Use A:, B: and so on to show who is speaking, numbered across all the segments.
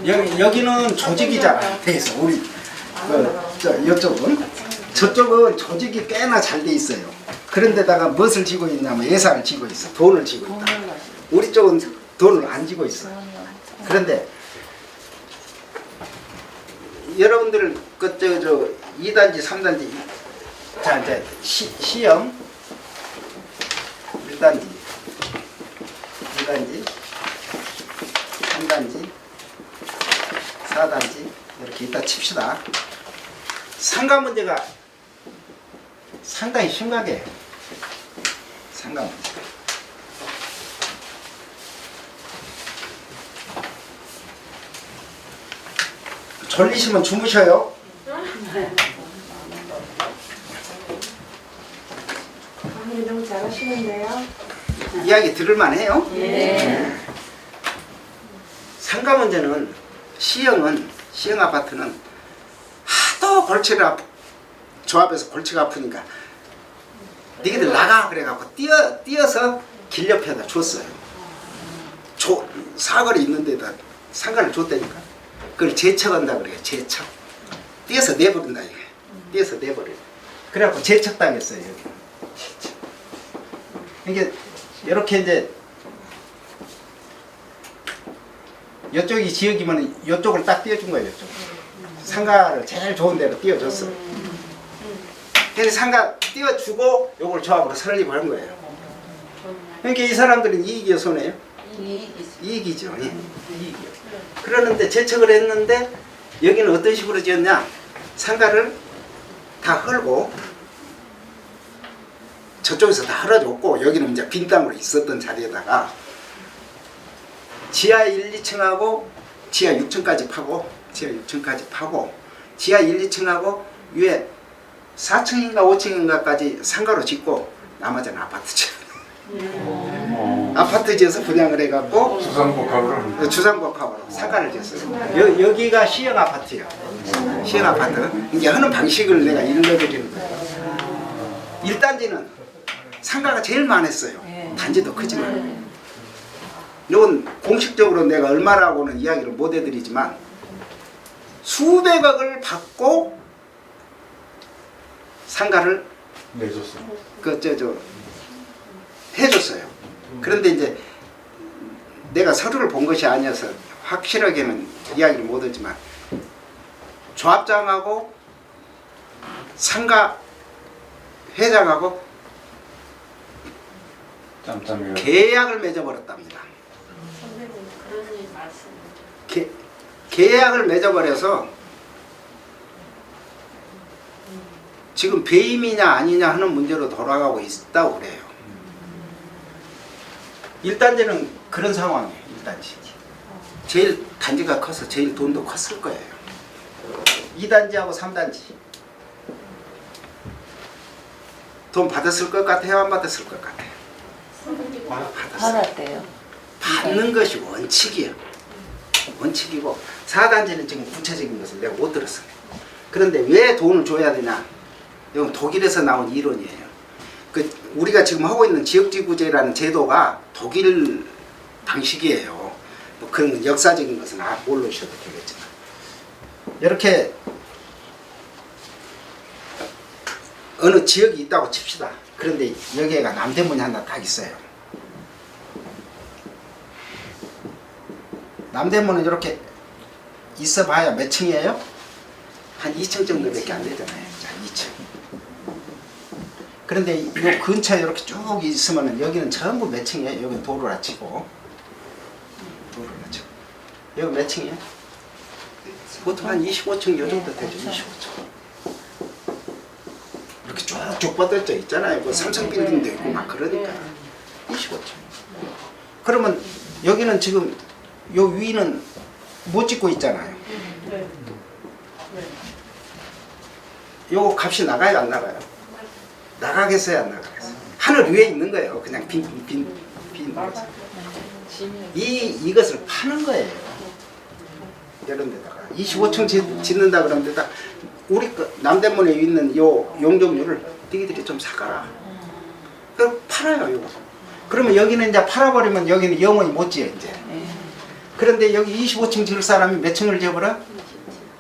A: 여기는 조직이잖아. 그래서 우리 이쪽은 저쪽은 조직이 꽤나 잘 돼 있어요. 그런데다가 무엇을 지고 있냐면 예산을 지고 있어. 돈을 지고 있다. 우리 쪽은 돈을 안 지고 있어. 그런데 여러분들 그저 2단지, 3단지 자 이제 시형 1단지, 2단지, 3단지, 4단지 이렇게 있다 칩시다. 상가 문제가 상당히 심각해요. 상가 문제. 졸리시면 주무셔요.
B: 아니 너무 잘하시는데요.
A: 이야기 들을만 해요.
B: 네.
A: 상가 문제는 시형 아파트는 하도 골치가 조합에서 골치가 아프니까 니희들 나가 그래갖고 뛰어서 길 옆에다 줬어요. 사거리 있는 데다 상가를 줬다니까. 그걸 제척한다 그래요. 제척. 뛰어서 내버린다 이게. 뛰어서 내버려. 그래갖고 제척당했어요 여기. 이게 이렇게 이제 이쪽이 지역이면 이쪽을 딱 띄워준 거예요. 이쪽. 상가를 제일 좋은 데로 띄워줬어. 그래서 상가 띄워주고 요걸 조합으로 설립한 거예요. 그러니까 이 사람들은 이익이요 손해요? 이익이죠. 예. 이익이요. 그러는데 제척을 했는데 여기는 어떤 식으로 지었냐? 상가를 다 헐고 저쪽에서 다 헐어줬고 여기는 이제 빈 땅으로 있었던 자리에다가 지하 1, 2층하고 지하 6층까지 파고 지하 1, 2층하고 위에 4층인가 5층인가까지 상가로 짓고 나머지는 아파트 지어. 아파트 지어서 분양을 해갖고 주상복합으로 상가를 지었어요. 여기가 시형 아파트예요. 시형 아파트. 이제 하는 방식을 내가 일러드리는 거예요. 1단지는 상가가 제일 많았어요. 단지도 크지만. 이건 공식적으로 내가 얼마라고는 이야기를 못 해드리지만 수백억을 받고 상가를 내줬어요. 해줬어요. 그런데 이제 내가 서류를 본 것이 아니어서 확실하게는 이야기를 못 하지만 조합장하고 상가 회장하고 계약을 맺어버렸답니다. 계약을 맺어버려서 지금 배임이냐 아니냐 하는 문제로 돌아가고 있다고 그래요. 1단지는 그런 상황이에요. 1단지. 제일 단지가 커서 제일 돈도 컸을 거예요. 2단지하고 3단지. 돈 받았을 것 같아요? 안 받았을 것 같아요?
C: 받았대요.
A: 받는 것이 원칙이에요. 원칙이고 4단지는 지금 구체적인 것을 내가 못 들었어요. 그런데 왜 돈을 줘야 되냐? 이건 독일에서 나온 이론이에요. 우리가 지금 하고 있는 지역지구제라는 제도가 독일 방식이에요. 뭐 그런 역사적인 것은 모르셔도 되겠지만 이렇게 어느 지역이 있다고 칩시다. 그런데 여기가 남대문이 하나 딱 있어요. 남대문은 이렇게 있어봐야 몇 층이에요? 한 2층 정도밖에 안 되잖아요. 자, 2층. 그런데 이 근처에 이렇게 쭉 있으면 여기는 전부 몇 층이에요? 여기는 도로라 치고. 여기 몇 층이에요? 보통 한 25층 요 정도 되죠. 25층. 이렇게 쭉쭉 뻗어져 있잖아요. 뭐 삼성 빌딩도 있고 막 그러니까 25층. 그러면 여기는 지금 요 위는 못 짓고 있잖아요. 요 값이 나가요, 안 나가요? 나가겠어요, 안 나가겠어요? 하늘 위에 있는 거예요. 그냥 빈 이것을 파는 거예요. 이런 데다가 25층 짓는다 그러는 데다 우리 남대문에 있는 요 용적률을 니들이 좀 사가라. 그럼 팔아요, 요거. 그러면 여기는 이제 팔아버리면 여기는 영원히 못 지어 이제. 그런데 여기 25층 지을 사람이 몇 층을 지어버려?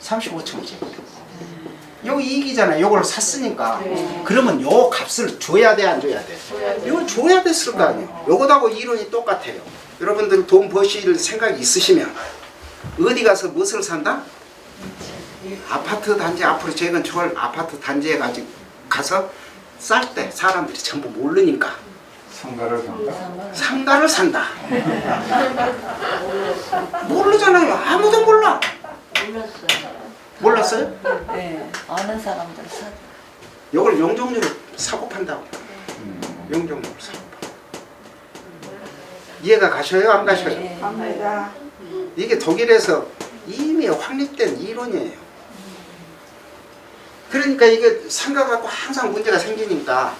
A: 35층을 지어. 여기 이익이잖아요. 요걸 샀으니까. 그러면 요 값을 줘야 돼, 안 줘야 돼? 이걸 줘야 됐을 거 아니에요. 요거하고 이론이 똑같아요. 여러분들 돈 버실 생각이 있으시면 어디 가서 무엇을 산다? 아파트 단지, 앞으로 재건축할 아파트 단지에 가서 쌀 때 사람들이 전부 모르니까
C: 상가를 산다.
A: 상가를 산다. 모르잖아요. 아무도 몰라.
D: 몰랐어요.
A: 몰랐어요?
D: 네, 아는 사람들 사.
A: 이걸 용적률을 사고 판다고. 용적률을 사고 판. 이해가 가셔요? 안 가셔요?
D: 네.
B: 갑니다.
A: 이게 독일에서 이미 확립된 이론이에요. 그러니까 이게 상가 갖고 항상 문제가 생기니까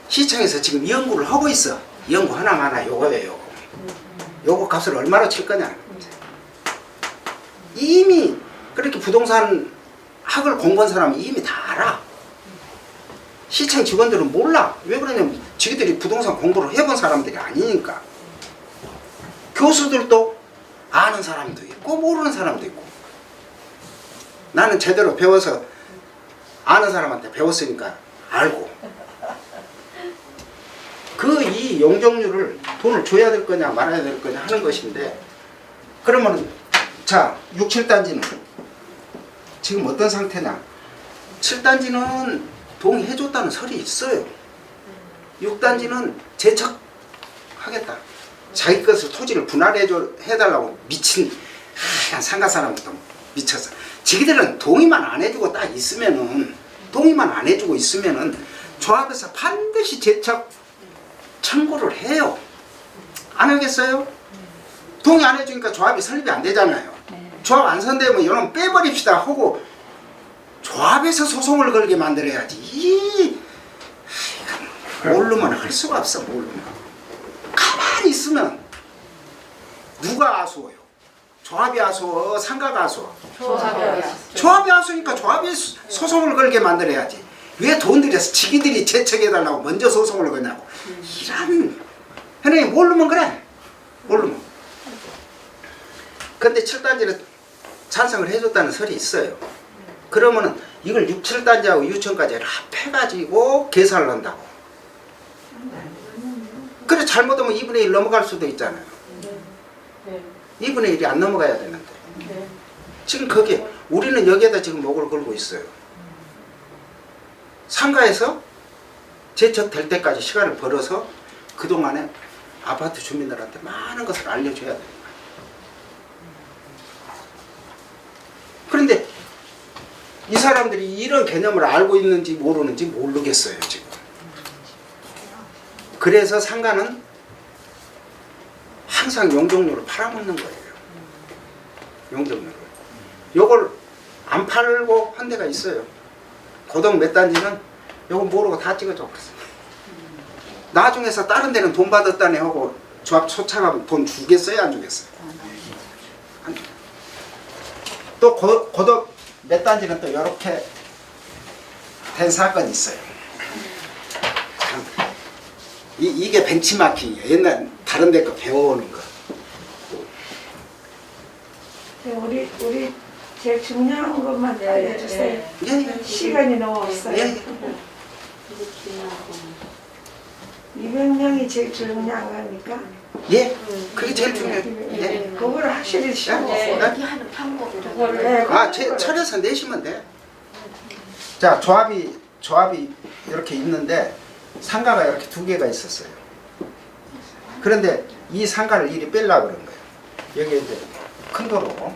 A: 시청에서 지금 연구를 하고 있어. 연구 하나하나 요거예요. 요거 값을 얼마로 칠 거냐. 이미 그렇게 부동산 학을 공부한 사람은 이미 다 알아. 시청 직원들은 몰라. 왜 그러냐면 지들이 부동산 공부를 해본 사람들이 아니니까. 교수들도 아는 사람도 있고 모르는 사람도 있고. 나는 제대로 배워서 아는 사람한테 배웠으니까 알고. 이 용적률을 돈을 줘야 될 거냐 말아야 될 거냐 하는 것인데, 그러면 자 6, 7단지는 지금 어떤 상태냐. 7단지는 동의해줬다는 설이 있어요. 6단지는 재척하겠다. 자기 것을 토지를 분할해달라고 미친 상가 사람부터 미쳤어. 지기들은 동의만 안 해주고 딱 있으면은, 동의만 안 해주고 있으면은 조합에서 반드시 재척 청구를 해요. 안 하겠어요? 동의 안 해주니까 조합이 설립이 안 되잖아요. 조합 안 선대면 이놈 빼버립시다 하고 조합에서 소송을 걸게 만들어야지. 모르면 할 수가 없어. 모르면 가만히 있으면 누가 아수워요? 조합이 아수워, 상가가 아수워? 조합이 아수니까 조합이 소송을 걸게 만들어야지. 왜 돈 들여서 지기들이 재척해달라고 먼저 소송을 거냐고. 이런 현행이 모르면 그래. 모르면. 근데 7단지를 찬성을 해줬다는 설이 있어요. 그러면은 이걸 6, 7단지하고 유치원까지 합해가지고 계산을 한다고. 그래 잘못하면 2분의 1 넘어갈 수도 있잖아요. 2분의 1이 안 넘어가야 되는데. 지금 거기에 우리는 여기에다 지금 목을 걸고 있어요. 상가에서 재척될 때까지 시간을 벌어서 그동안에 아파트 주민들한테 많은 것을 알려줘야 돼요. 그런데 이 사람들이 이런 개념을 알고 있는지 모르는지 모르겠어요 지금. 그래서 상가는 항상 용적률을 팔아먹는 거예요. 용적률을. 요걸 안 팔고 한 데가 있어요. 고동 몇 단지는 요거 모르고 다 찍어줘 버렸어. 나중에서 다른 데는 돈 받았다네 하고 조합 초창하면 돈 주겠어요 안 주겠어요? 안 줘. 또 고덕 몇 단지는 또 이렇게 된 사건이 있어요. 참, 이게 벤치마킹이에요. 옛날 다른 데 거 배워오는 거.
B: 우리 제일 중요한 것만 알려주세요.
A: 예.
B: 시간이 너무 없어요.
A: 예.
B: 200명이 제일 중요한 거니까.
A: 예. 그게 제일 중요해요. 예.
B: 그거를 확실히 시간
A: 예.
B: 없어요.
D: 어디 하는 방법을.
A: 철에서 내시면 돼. 자, 조합이 이렇게 있는데 상가가 이렇게 두 개가 있었어요. 그런데 이 상가를 이리 빼려고 그런 거예요. 여기 이제 큰 도로.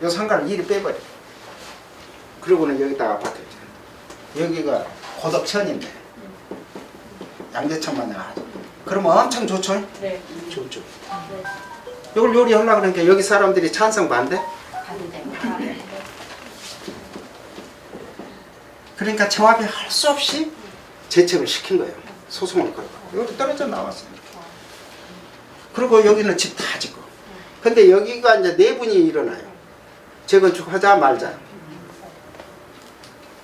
A: 이 상가를 이리 빼버려. 그리고는 여기다가 아파트 있잖아요. 여기가 고덕천인데 양재천만 내가 하죠. 그러면 엄청 좋죠?
D: 네.
A: 좋죠. 이걸 요리하려고 그러니까 여기 사람들이 찬성 반대?
D: 반대.
A: 그러니까 조합이 할 수 없이 재척을 시킨 거예요. 소송을 걸고. 여기 떨어져 나왔어요. 그리고 여기는 집 다 짓고. 근데 여기가 이제 내분이 일어나요. 재건축하자 말자.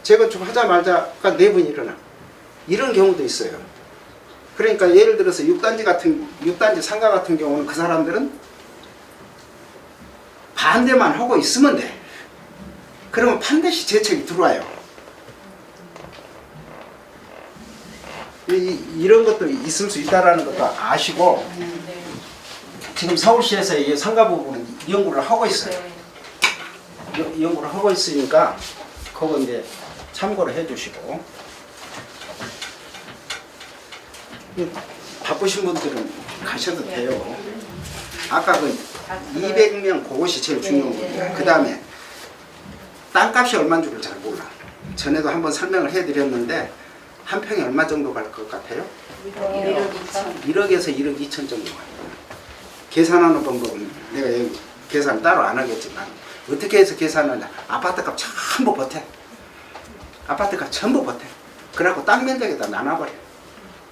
A: 재건축하자 말자가 내분이 일어나. 이런 경우도 있어요. 그러니까 예를 들어서 6단지 상가 같은 경우는 그 사람들은 반대만 하고 있으면 돼. 그러면 반드시 재책이 들어와요. 이런 것도 있을 수 있다라는 것도 아시고, 지금 서울시에서 이 상가 부분은 연구를 하고 있어요. 연구를 하고 있으니까 그거 이제 참고를 해주시고, 바쁘신 분들은 가셔도 돼요. 아까 그 200명 그것이 제일 중요한 겁니다. 그 다음에 땅값이 얼마인 줄을 잘 몰라. 전에도 한번 설명을 해드렸는데 한 평에 얼마 정도 갈 것 같아요? 1억에서 1억 2천 정도 가요. 계산하는 방법은 내가 여기 계산 따로 안 하겠지만 어떻게 해서 계산하냐. 아파트값 전부 버텨. 아파트값 전부 버텨. 그래갖고 땅 면적에다 나눠버려.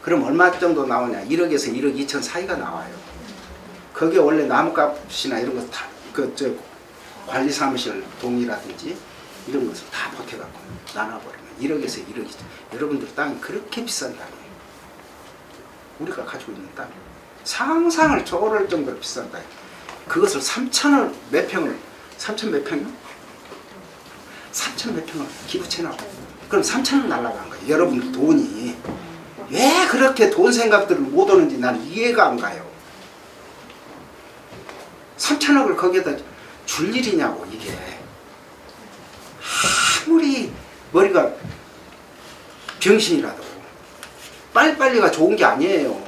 A: 그럼 얼마 정도 나오냐. 1억에서 1억 2천 사이가 나와요. 거기에 원래 나무값이나 이런 거 다 관리사무실 동이라든지 이런 것을 다 보태갖고 나눠버리면 1억에서 1억 2천. 여러분들 땅이 그렇게 비싼 땅이에요. 우리가 가지고 있는 땅이 상상을 초월할 정도로 비싼 땅이에요. 그것을 3천을 몇 평을 3천 몇 평이요? 3천 몇 평을 기부채나고 그럼 3천은 날라간 거예요. 여러분들 돈이 왜 그렇게 돈 생각들을 못 오는지 난 이해가 안 가요. 3천억을 거기에다 줄 일이냐고. 이게 아무리 머리가 병신이라도 빨리빨리가 좋은 게 아니에요.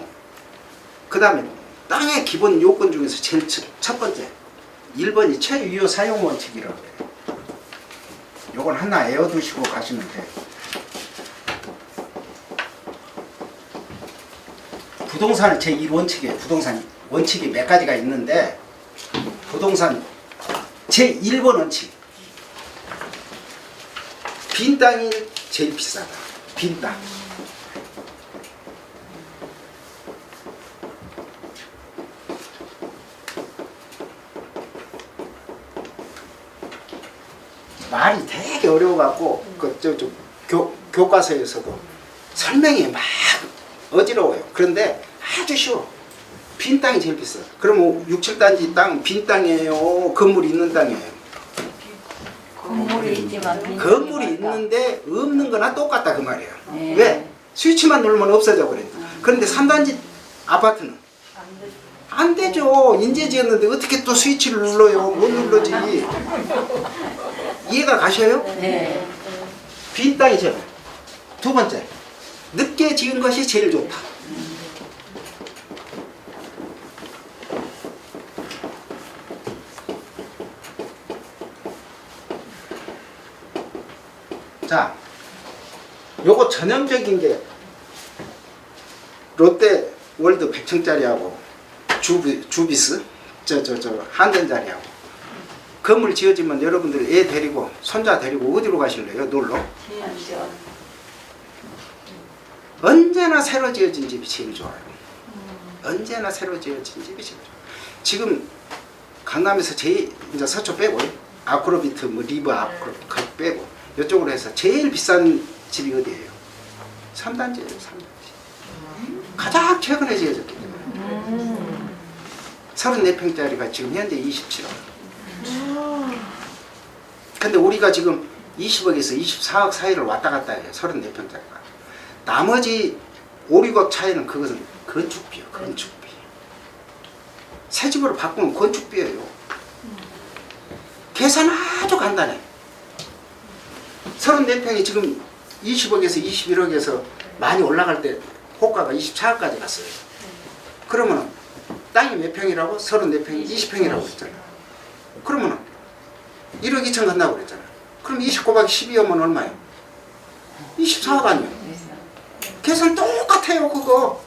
A: 그 다음에 땅의 기본 요건 중에서 제일 첫 번째 1번이 최유효 사용 원칙이라고 해요. 요건 하나 외워두시고 가시면 돼요. 부동산은 제1원칙이에요. 부동산 원칙이 몇 가지가 있는데 부동산 제1번 원칙. 빈 땅이 제일 비싸다. 빈 땅. 말이 되게 어려워갖고 교과서에서도 설명이 막 어지러워요. 그런데 아주 쉬워. 빈 땅이 제일 비싸. 그러면 6, 7단지 땅 빈 땅이에요? 건물이 있는 땅이에요?
D: 건물이 있지만
A: 건물이 있는데 없는 거나 똑같다 그 말이에요. 왜? 스위치만 누르면 없어져 버려요. 그런데 3단지 아파트는 안 되죠. 인제 지었는데 어떻게 또 스위치를 눌러요? 못 누르지. 이해가 가셔요?
D: 네.
A: 빈 땅이 제일. 두 번째, 늦게 지은 것이 제일 좋다. 자, 요거 전형적인 게 롯데 월드 100층짜리하고 주비스 한전자리하고 건물 지어지면 여러분들 애 데리고 손자 데리고 어디로 가실래요? 놀러? 언제나 새로 지어진 집이 제일 좋아요. 언제나 새로 지어진 집이 제일 좋아요. 지금 강남에서 제일 이제 서초 빼고 아크로비트 뭐 리브 아크로비트 그거 빼고 이쪽으로 해서 제일 비싼 집이 어디예요? 3단지예요. 3단지. 가장 최근에 지어졌기 때문에 34평짜리가 지금 현재 27억. 근데 우리가 지금 20억에서 24억 사이를 왔다 갔다 해요. 34평짜리가. 나머지 5, 6억 차이는 그것은 건축비요. 건축비. 새 집으로 바꾸면 건축비예요. 계산 아주 간단해. 34평이 지금 20억에서 21억에서 많이 올라갈 때 호가가 24억까지 갔어요. 그러면 땅이 몇 평이라고? 34평이 20평이라고 했잖아. 그러면 1억 2천 간다고 그랬잖아. 그럼 20 곱하기 12하면 얼마예요? 24억 아니에요? 계산 똑같아요. 그거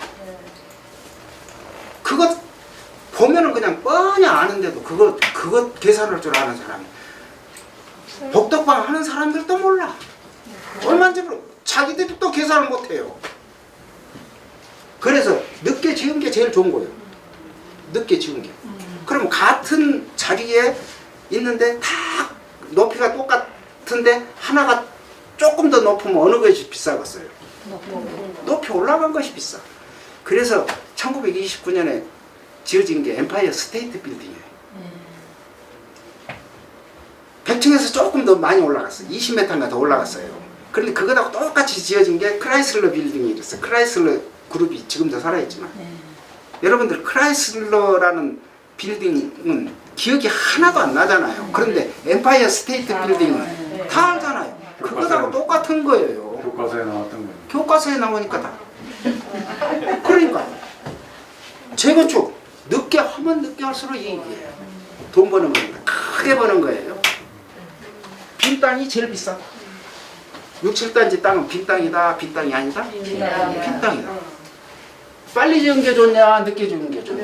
A: 보면은 그냥 뻔히 아는데도 그거 계산할 줄 아는 사람이 복덕방 하는 사람들도 몰라. 얼마인지 자기들이 또 계산을 못해요. 그래서 늦게 지은 게 제일 좋은 거예요. 늦게 지은 게. 그럼 같은 자리에 있는데 다 높이가 똑같은데 하나가 조금 더 높으면 어느 것이 비싸겠어요? 높이 올라간 것이 비싸. 그래서 1929년에 지어진 게 엠파이어 스테이트 빌딩이에요. 100층에서 조금 더 많이 올라갔어요. 20m인가 더 올라갔어요. 그런데 그거하고 똑같이 지어진 게 크라이슬러 빌딩이 있었어요. 크라이슬러 그룹이 지금도 살아있지만 여러분들 크라이슬러라는 빌딩은 기억이 하나도 안 나잖아요. 그런데 엠파이어 스테이트 빌딩은 다 알잖아요. 그거하고 똑같은 거예요.
C: 교과서에 나왔던 거예요.
A: 교과서에 나오니까 다. 그러니까 재건축 늦게 하면 늦게 할수록 이익이에요. 돈 버는 겁니다. 크게 버는 거예요. 빈 땅이 제일 비싸. 6, 7단지 땅은 빈 땅이다, 빈 땅이 아니다? 빈 땅이다. 빨리 지은 게 좋냐, 늦게 지은 게 좋냐?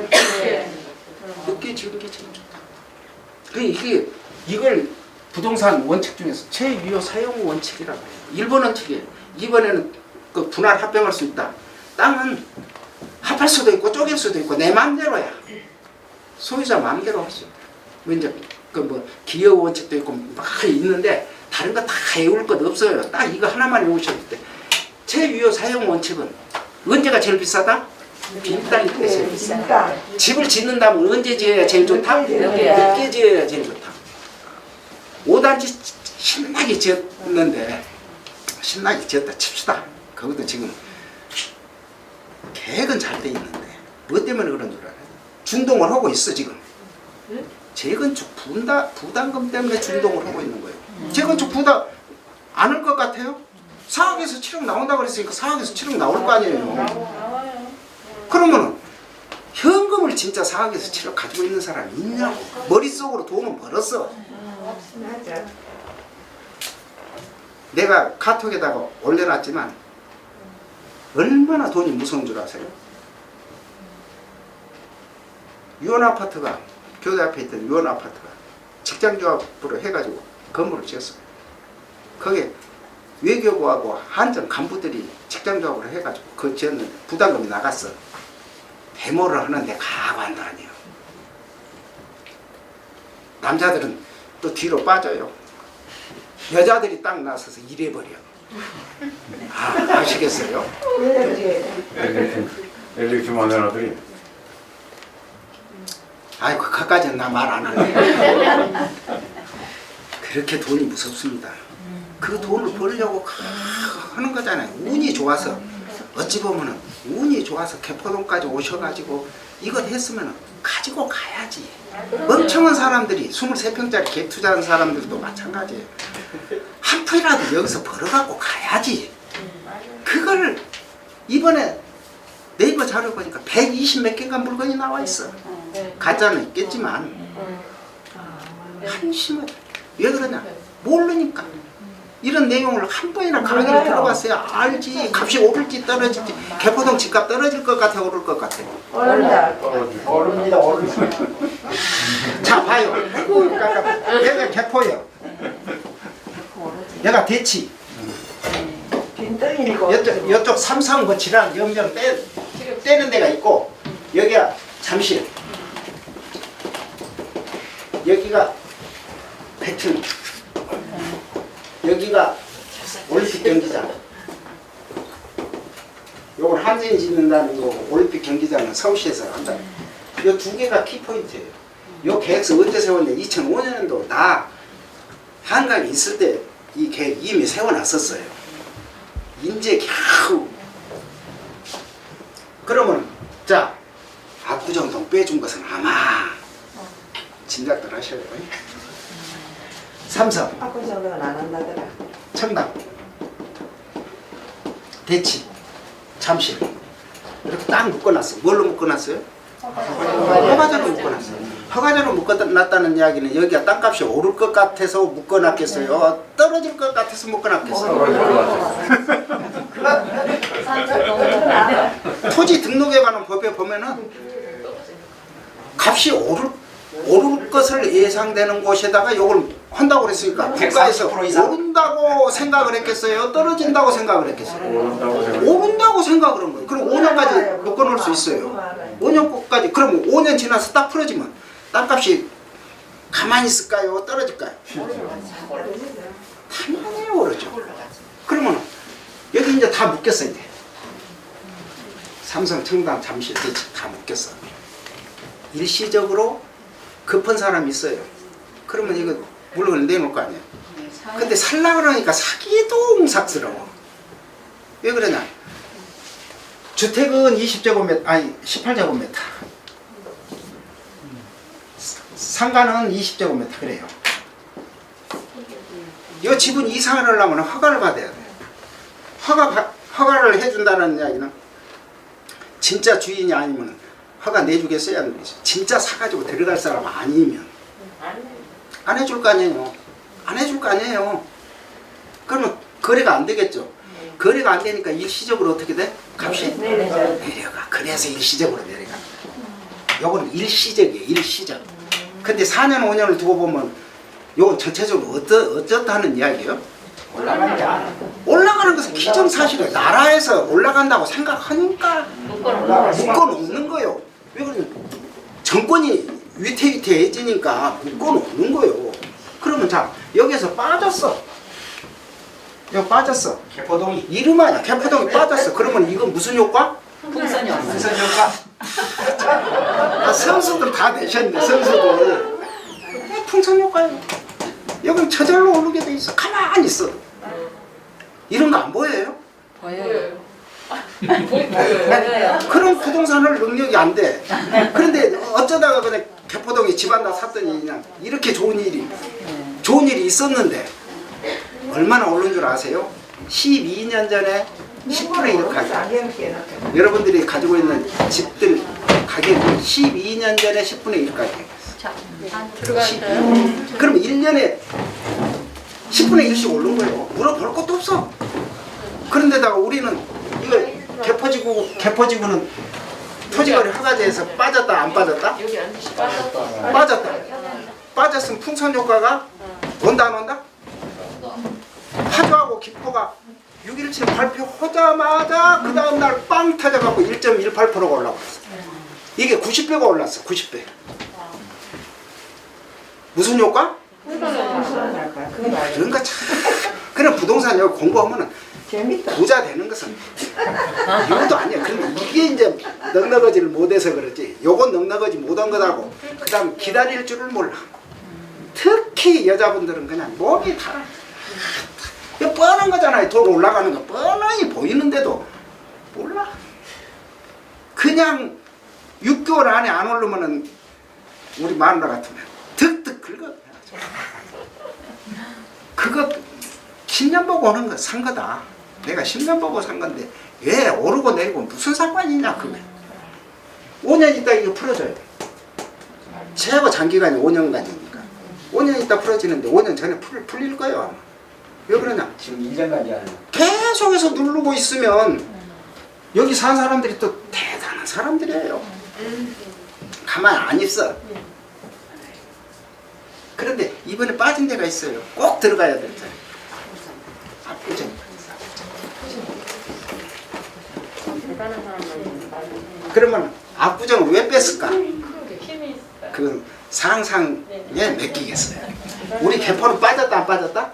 A: 늦게 지은 게 제일 좋다. 이걸 부동산 원칙 중에서 최유효 사용 원칙이라고 해요. 1번 원칙이에요. 2번에는 그 분할 합병할 수 있다. 땅은 합할 수도 있고 쪼갤 수도 있고 내 마음대로야. 소유자 마음대로 할 수 있다. 이제 그 뭐 기여 원칙도 있고 막 있는데 다른 거 다 외울 것 없어요. 딱 이거 하나만 외우셔도 돼. 최유효 사용 원칙은 언제가 제일 비싸다? 빈 땅일 때 제일 비싸다. 집을 짓는다면 언제 지어야 제일 좋다? 늦게 지어야 제일 좋다. 5단지 신나게 지었는데 신나게 지었다 칩시다. 그것도 지금 계획은 잘 돼 있는데 뭐 때문에 그런 줄 알아요? 중동을 하고 있어 지금. 재건축 부담금 때문에 중동을 하고 있는 거예요. 재건축 부담 안 할 것 같아요? 4억에서 7억 나온다고 그랬으니까 4억에서 7억 나올 거 아니에요. 그러면은 현금을 진짜 4억에서 7억 가지고 있는 사람이 있냐고. 머릿속으로 돈은 벌었어.
B: 맞아.
A: 내가 카톡에다가 올려놨지만 얼마나 돈이 무서운 줄 아세요? 유원 아파트가 교대 앞에 있던 유원 아파트가 직장조합으로 해가지고 건물을 지었어요. 거기에 외교부하고 한전 간부들이 직장조합으로 해가지고 그 지었는데 부담금이 나갔어. 데모를 하는데 가관도 아니에요. 남자들은 또 뒤로 빠져요. 여자들이 딱 나서서 일해버려. 아시겠어요?
C: 엘리트 마누라들이
A: 아이고 그까지는 나 말 안 할래. 그렇게 돈이 무섭습니다. 그 돈을 벌려고 하는 거잖아요. 운이 좋아서 어찌 보면은 운이 좋아서 개포동까지 오셔가지고 이거 했으면 가지고 가야지. 멍청한 사람들이 23평짜리 개 투자한 사람들도 마찬가지예요. 한 푼이라도 여기서 벌어갖고 가야지. 그걸 이번에 네이버 자료 보니까 120 몇 개가 물건이 나와 있어. 가짜는 있겠지만 한심해. 왜 그러냐? 모르니까. 이런 내용을 한 번이나 강의를 들어봤어야 알지. 값이 오를지 떨어질지. 개포동 집값 떨어질 것 같아, 오를 것 같아?
B: 오른다.
A: 오릅니다, 오릅니다. 자, 봐요. 아이고, 깜깜. 여기가 개포예요. 여기가 대치.
B: 빈덩이고.
A: 이쪽 삼상거치랑 염정 떼는 데가 있고, 여기가 잠실. 여기가 배틀. 여기가 올림픽 경기장. 요걸 한진 짓는다는 거고, 올림픽 경기장은 서울시에서 한다. 이 두 개가 키포인트예요. 요 계획서 언제 세웠냐? 2005년도 나 한강에 있을 때 이 계획 이미 세워놨었어요. 인제 겨우. 그러면 자, 압구정동 빼준 것은 아마 짐작들 하셔요. 삼성,
B: 압구정동은 안 한다더라.
A: 청담, 대치, 잠실 이렇게 딱 묶어놨어. 뭘로 묶어놨어요? 허가제로 묶어놨어요. 허가제로 묶어놨다는 이야기는 여기가 땅값이 오를 것 같아서 묶어놨겠어요? 떨어질 것 같아서 묶어놨겠어요? 토지 등록에 관한 법에 보면은 값이 오를 것을 예상되는 곳에다가 이걸 한다고 그랬으니까 국가에서 오른다고 생각을 했겠어요? 떨어진다고 생각을 했겠어요? 오른다고 생각을 한 거예요. 그럼 5년까지 묶어놓을 수 있어요. 5년까지. 그럼 5년 지나서 딱 풀어지면 땅값이 가만히 있을까요? 떨어질까요? 당연히 오르죠. 그러면 여기 이제 다 묶였어야 돼. 삼성, 청담, 잠실 다 묶였어. 일시적으로 급한 사람이 있어요. 그러면 이거 물건을 내놓을 거 아니에요. 근데 살라 그러니까 사기도 웅삭스러워. 왜 그러냐? 주택은 20제곱미터, 아니 18제곱미터. 상가는 20제곱미터 그래요. 이 집은 이상을 하려면 허가를 받아야 돼. 허가를 해준다는 이야기는 진짜 주인이 아니면 허가 내주겠어요? 안 내주겠어요? 진짜 사가지고 들어갈 사람 아니면 안 해줄 거 아니에요. 안 해줄 거 아니에요. 그러면 거래가 안 되겠죠. 거래가 안 되니까 일시적으로 어떻게 돼? 값이 내려가. 그래서 일시적으로 내려가. 요건 일시적이에요. 일시적. 근데 4년 5년을 두고 보면 요건 전체적으로 어떻다는 이야기예요? 올라가는 것은 기정사실이에요. 나라에서 올라간다고 생각하니까 묶어놓는 거예요. 왜 그러냐? 정권이 위태위태해지니까 묶어놓는 거예요. 그러면 자 여기서 빠졌어. 여기 빠졌어. 개포동이 이름 아니야. 개포동이 빠졌어. 그러면 이건 무슨 효과?
D: 풍선이 없어.
A: 무슨 효과? 선수들 다 되셨네. 선수들. 풍선 효과예요. 여긴 저절로 오르게 돼 있어. 가만히 있어. 이런 거 안 보여요?
D: 보여요.
A: 그런 부동산을 능력이 안 돼. 그런데 어쩌다가 그냥 개포동에 집 하나 샀더니 그냥 이렇게 좋은 일이 있었는데 얼마나 오른 줄 아세요? 12년 전에 10분의 1 가격. 여러분들이 가지고 있는 집들 가격이 12년 전에 10분의 1 가격.
D: 자, 들어가세요.
A: 그럼 1년에 10분의 1씩 오른 거예요. 물어볼 것도 없어. 그런데다가 우리는 이거 개포지구는 토지거래 허가제에서 빠졌다 안 빠졌다? 빠졌다. 빠졌으면 풍선 효과가 온다 안 온다? 파주하고 김포가 6.17 발표하자마자 그 다음날 빵 터져갖고 1.18%가 올라왔어. 이게 90배가 올랐어. 90배. 무슨 효과? 그런 거 참. 그런 부동산 여기 공부하면은
B: 재밌다.
A: 부자 되는 것은 이것도 아니야. 그런데 이게 이제 넉넉하지를 못해서 그렇지. 요건 넉넉하지 못한 거다고. 그 다음 기다릴 줄을 몰라. 특히 여자분들은 그냥 몸이 달아. 이거 뻔한 거잖아요. 돈 올라가는 거 뻔히 보이는데도 몰라. 그냥 6개월 안에 안 오르면은 우리 마누라 같으면 득득 긁어. 그거 10년 보고 오는 거 산 거다. 내가 10년 보고 산 건데 왜 오르고 내리고 무슨 상관이냐 그게. 5년 있다 이거 풀어줘야 돼. 최고 장기간이 5년간이니까 5년 있다 풀어지는데 5년 전에 풀릴 거예요 아마. 왜 그러냐?
E: 지금 1년간이 아니야.
A: 계속해서 누르고 있으면 여기 사는 사람들이 또 대단한 사람들이에요. 가만히 안 있어. 그런데 이번에 빠진 데가 있어요. 꼭 들어가야 되잖아요. 압구정. 그러면 압구정을 왜 뺐을까? 그건 상상에 맡기겠어요. 우리 개포는 빠졌다 안 빠졌다?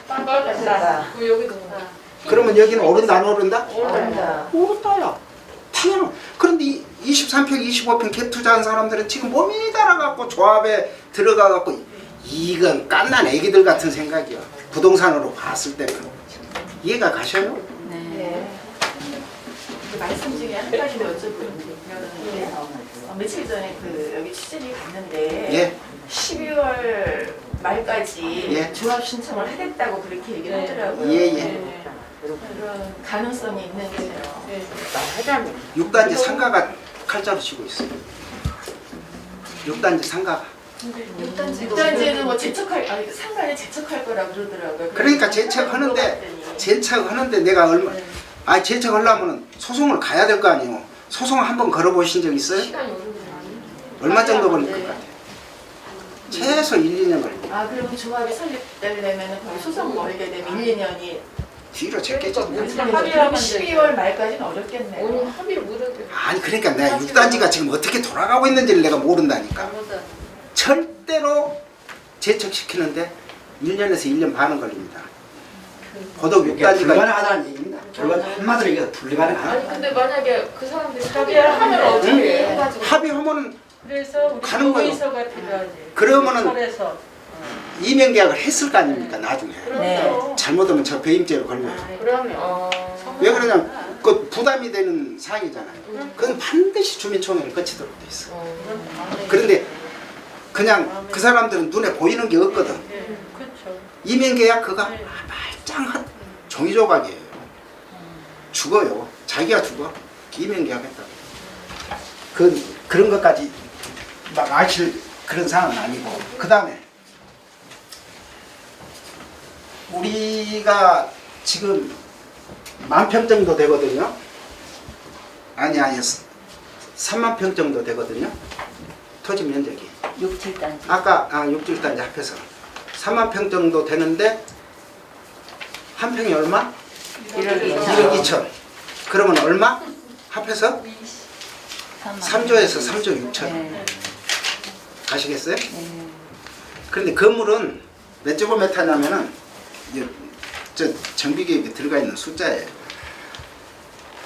A: 그러면 여기는 오른다 안 오른다? 오른다야. 당연히. 그런데 23평 25평 갭 투자한 사람들은 지금 몸이 달아갖고 조합에 들어가갖고 이건 깐난 애기들 같은 생각이야. 부동산으로 봤을 때는. 이해가 가셔요?
D: 네.
F: 말씀 중에 한 가지 더 여쭤보는데 며칠 전에 그 여기 취재를 갔는데
A: 예.
F: 12월 말까지
A: 예.
F: 조합 신청을 하겠다고 그렇게 얘기를 하더라고요.
A: 예.
F: 그런 가능성이 있는지요.
A: 6단지 상가가 칼자루 치고 있어요. 6단지 상가가.
F: 6단지는 뭐 제척할, 아니 상가에 제척할 거라고 그러더라고요.
A: 그러니까 제척하는데 내가 제척하려면 소송을 가야 될 거 아니에요. 소송 한번 걸어보신 적 있어요? 얼마 정도 걸릴 것 같아요? 최소 1, 2년 걸립니다.
F: 아 그러면 조합이 설립되려면 거기 소송 걸게 되면 1, 2년이
A: 뒤로 졌겠죠.
F: 합의하면 12월 말까지는 어렵겠네요.
A: 아니 그러니까 내가 6단지가 지금 어떻게 돌아가고 있는지를 내가 모른다니까. 절대로 제척시키는데 1년에서 1년 반은 걸립니다. 고독
E: 이게
A: 6단지가
E: 불가능하다는 얘기입니다. 결과는 한마디로 얘기해서 불가능하다.
D: 아니 근데 만약에 그 사람들이 합의를 하면 어떻게 해가지고
A: 합의하면은
G: 그래서 우리
A: 가는 거예요.
G: 동의서가 필요하지.
A: 그러면은
G: 설에서.
A: 이면 계약을 했을 거 아닙니까 나중에.
G: 네.
A: 잘못하면 저 배임죄로 걸려요.
D: 그러면
A: 왜 그러냐? 그 부담이 되는 사항이잖아요. 그건 반드시 주민총회를 거치도록 돼 있어. 그런데 그냥 그 사람들은 눈에 보이는 게 없거든.
G: 그렇죠.
A: 이면 계약 그거 말짱한 종이 조각이에요. 죽어요. 자기가 죽어. 이면 계약했다고. 그런 것까지 막 아실 그런 상황은 아니고. 그 다음에 우리가 지금 10,000평 정도 되거든요. 아니 3만 평 정도 되거든요. 토지 면적이
D: 6, 7단지.
A: 아까 6, 7단지 합해서 3만 평 정도 되는데 한 평이 얼마? 1억 2천. 그러면 얼마? 합해서 3조에서 3조 6천.
D: 네.
A: 아시겠어요? 그런데 건물은 몇 제곱미터냐면은 저 정비계획에 들어가 있는 숫자예요.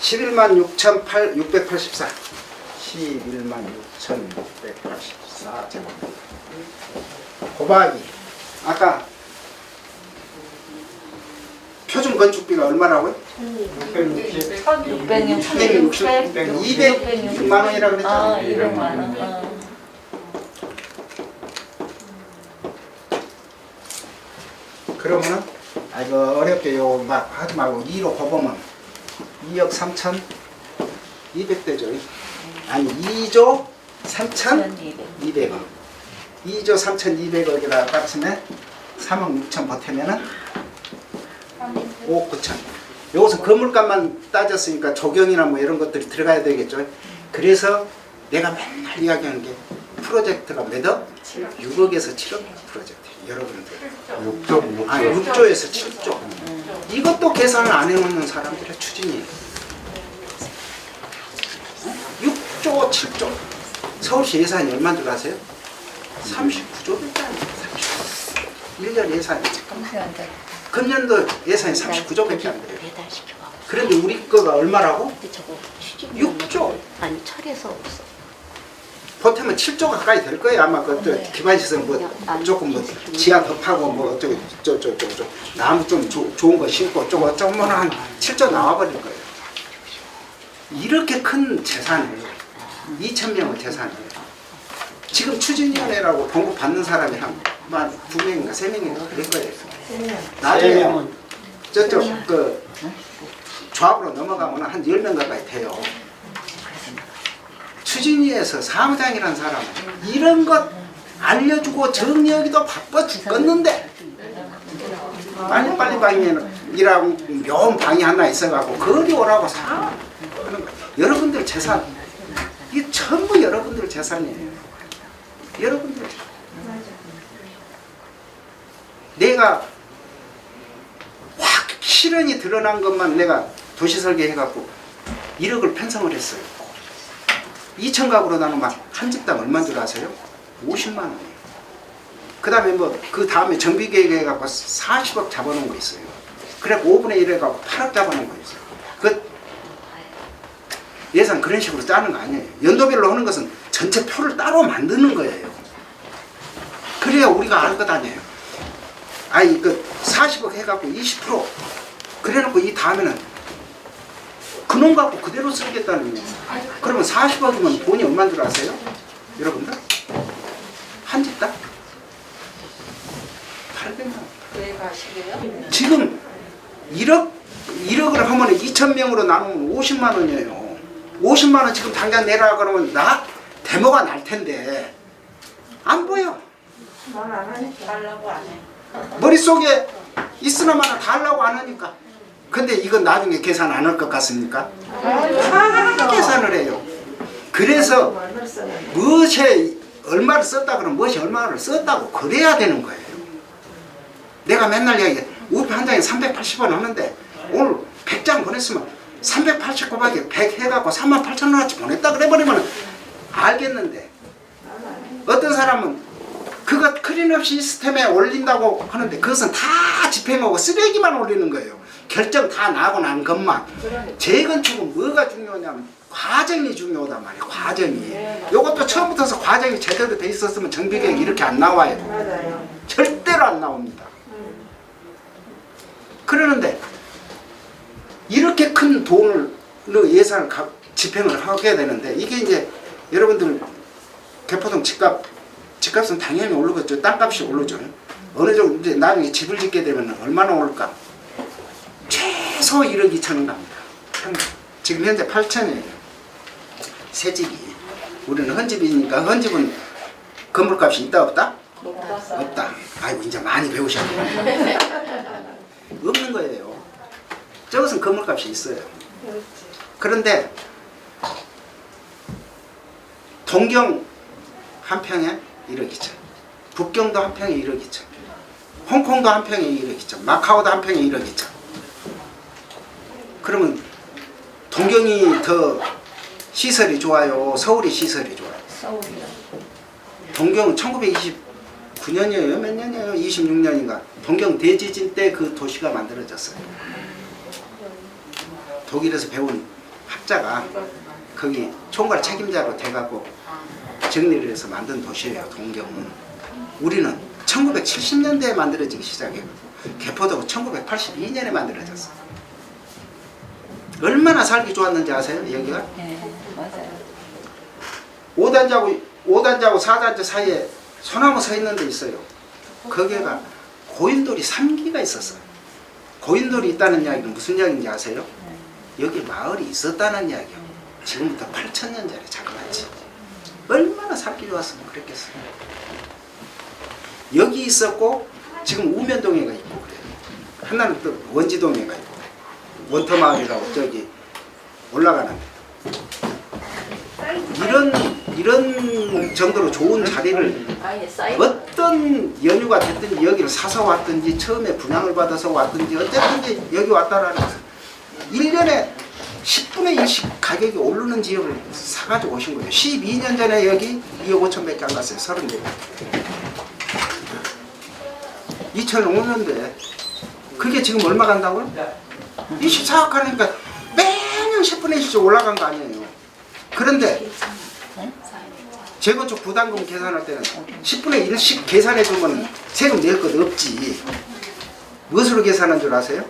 A: 11만 6,684. 11만 6,684 제곱미터. 곱하기 아까 표준 건축비가 얼마라고요? 200만 원이라 그랬잖아요.
D: 200만 원.
A: 그러면은 이거 어렵게 요 막 하지 말고 2로 곱으면 2억 3천 200대죠. 아니 2조 3,200억. 2조 3,200억에다 빡치면 3억 6천 보태면은 5억 9천. 여기서 건물값만 따졌으니까 조경이나 뭐 이런 것들이 들어가야 되겠죠. 그래서 내가 맨날 이야기하는 게 프로젝트가 몇억? 6억에서 7억 프로젝트. 여러분들 6조에서 7조. 이것도 계산을 안 해놓는 사람들의 추진이에요. 6조 7조. 서울시 예산이 얼마인 줄 아세요? 39조밖에 안 돼요. 1년 예산이. 금년도 예산이 39조밖에 안 돼요. 그런데 우리 거가 얼마라고? 6조.
H: 아니 철에서 없어.
A: 보태면 7조 가까이 될 거예요. 아마 그 기반시설 뭐 조금 뭐 지하 더 파고 뭐 어쩌고 저쩌고 나무 좀 좋은 거 심고 저거 어쩌면 한 7조 나와버릴 거예요. 이렇게 큰 재산을 2,000명의 재산을 지금 추진위원회라고 봉급 받는 사람이 한 2명인가 3명인가 그럴 거예요. 나중에 저쪽 그 조합으로 넘어가면 한 10명 가까이 돼요. 추진위에서 사무장이라는 사람은 이런 것 알려주고 정리하기도 바빠 죽겠는데 빨리빨리 방이라고 묘한 방이 하나 있어갖고 거기 오라고 사 여러분들 재산 이게 전부 여러분들 재산이에요. 여러분들 내가 확 실현이 드러난 것만 내가 도시설계 해갖고 1억을 편성을 했어요. 2,000가구로 나누면 한 집당 얼마인 줄 아세요? 50만 원이에요. 그 다음에 뭐 그 다음에 정비계획 해갖고 40억 잡아놓은 거 있어요. 그래 5분의 1 해갖고 8억 잡아놓은 거 있어요. 그 예산 그런 식으로 짜는 거 아니에요. 연도별로 하는 것은 전체 표를 따로 만드는 거예요. 그래야 우리가 알 것 아니에요. 아니 그 40억 해갖고 20% 그래놓고 이 다음에는 그놈 갖고 그대로 쓰겠다는 거예요. 그러면 40억이면 돈이 얼마인 줄 아세요? 여러분들? 한 집당? 800만 원.
D: 왜 가시게요?
A: 지금 1억을 하면 2,000명으로 나누면 50만 원이에요. 50만 원 지금 당장 내라 그러면 나 데모가 날 텐데 안 보여.
B: 말 안 하니까.
G: 달라고 안 해.
A: 머릿속에 있으나마나 다 하려고 안 하니까. 근데 이건 나중에 계산 안 할 것 같습니까? 다 계산을 해요. 그래서
B: 얼마를 썼는데.
A: 무엇에 얼마를 썼다 그러면 무엇이 얼마를 썼다고 그래야 되는 거예요. 내가 맨날 이야기해. 우표 한 장에 380원 하는데 오늘 100장 보냈으면 380 곱하기 100 해갖고 38,000원어치 보냈다 그래버리면 알겠는데 어떤 사람은 그거 클린업 시스템에 올린다고 하는데 그것은 다 집행하고 쓰레기만 올리는 거예요. 결정 다 나고 난 것만. 재건축은 뭐가 중요하냐면 과정이 중요하단 말이에요. 과정이. 요것도 처음부터 과정이 제대로 돼 있었으면 정비계획 이렇게 안 나와요.
B: 맞아요.
A: 절대로 안 나옵니다. 그러는데 이렇게 큰 돈을 예산을 집행을 하게 되는데 이게 이제 여러분들 개포동 집값은 당연히 오르겠죠. 땅값이 오르죠. 어느 정도 이제 나중에 집을 짓게 되면 얼마나 오를까? 최소 1억 2천원 갑니다. 지금 현재 8천이에요. 새 집이. 우리는 헌집이니까 헌집은 건물값이 있다 없다? 없다. 아이고 이제 많이 배우셨네. 없는 거예요. 저것은 건물값이 있어요. 그런데 동경 한 평에 1억 2천, 북경도 한 평에 1억 2천, 홍콩도 한 평에 1억 2천, 마카오도 한 평에 1억 2천. 그러면 동경이 더 시설이 좋아요? 서울이 시설이 좋아요?
G: 서울이요.
A: 동경은 1929년이에요? 몇 년이에요? 26년인가? 동경 대지진 때 그 도시가 만들어졌어요. 독일에서 배운 학자가 거기 총괄 책임자로 돼갖고 정리를 해서 만든 도시예요. 동경은. 우리는 1970년대에 만들어지기 시작했고 개포도가 1982년에 만들어졌어요. 얼마나 살기 좋았는지 아세요? 여기가?
G: 네, 맞아요.
A: 5단지하고 4단지 사이에 소나무 서 있는 데 있어요. 거기가 고인돌이 3기가 있었어요. 고인돌이 있다는 이야기는 무슨 이야기인지 아세요? 여기 마을이 있었다는 이야기예요. 지금부터 8,000년짜리 자그마치. 얼마나 살기 좋았으면 그랬겠어요. 여기 있었고 지금 우면동에가 있고 그래요. 하나는 또 원지동에가 있고 원터마을이라고 저기 올라가는데 이런 정도로 좋은 자리를 어떤 연유가 됐든지 여기를 사서 왔든지 처음에 분양을 받아서 왔든지 어쨌든지 여기 왔다라는 것은 1년에 10분의 1씩 가격이 오르는 지역을 사가지고 오신 거예요. 12년 전에 여기 2억 5천밖에 안 갔어요. 30개. 2005년도에 그게 지금 얼마 간다고요? 24억 하니까 매년 10분의 1씩 올라간 거 아니에요. 그런데 재건축 부담금 계산할 때는 10분의 1씩 계산해 주면 세금 낼 것 없지. 무엇으로 계산한 줄 아세요?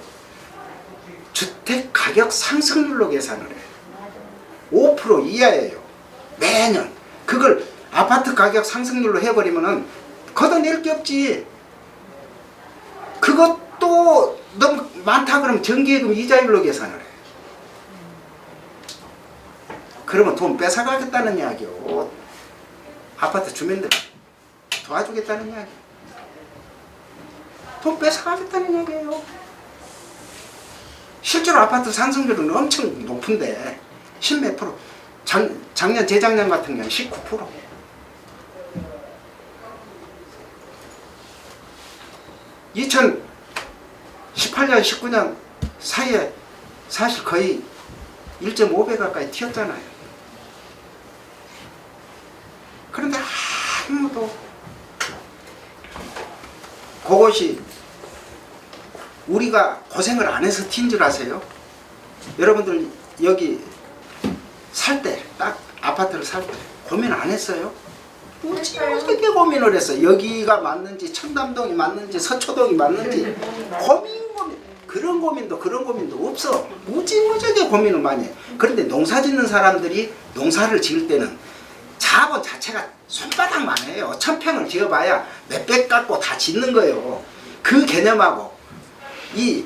A: 주택 가격 상승률로 계산을 해요. 5% 이하예요. 매년. 그걸 아파트 가격 상승률로 해버리면은 걷어낼 게 없지. 그것도 너무 많다 그러면 정기예금 이자율로 계산을 해요. 그러면 돈 뺏어가겠다는 이야기요. 아파트 주민들 도와주겠다는 이야기. 돈 뺏어가겠다는 이야기예요. 실제로 아파트 상승률은 엄청 높은데 10몇 프로. 작년 재작년 같은 경우는 19%. (2018년) 19년 사이에 사실 거의 1.5배 가까이 튀었잖아요. 그런데 아무도 그것이 우리가 고생을 안 해서 튄 줄 아세요? 여러분들 여기 살 때, 딱 아파트를 살 때 고민 안 했어요? 어떻게 고민을 했어요? 여기가 맞는지 청담동이 맞는지 서초동이 맞는지 고민 그런 고민도 없어. 무지무지하게 고민을 많이 해. 그런데 농사 짓는 사람들이 농사를 지을 때는 자본 자체가 손바닥만 해요. 1000평을 지어봐야 몇백 갖고 다 짓는 거예요. 그 개념하고 이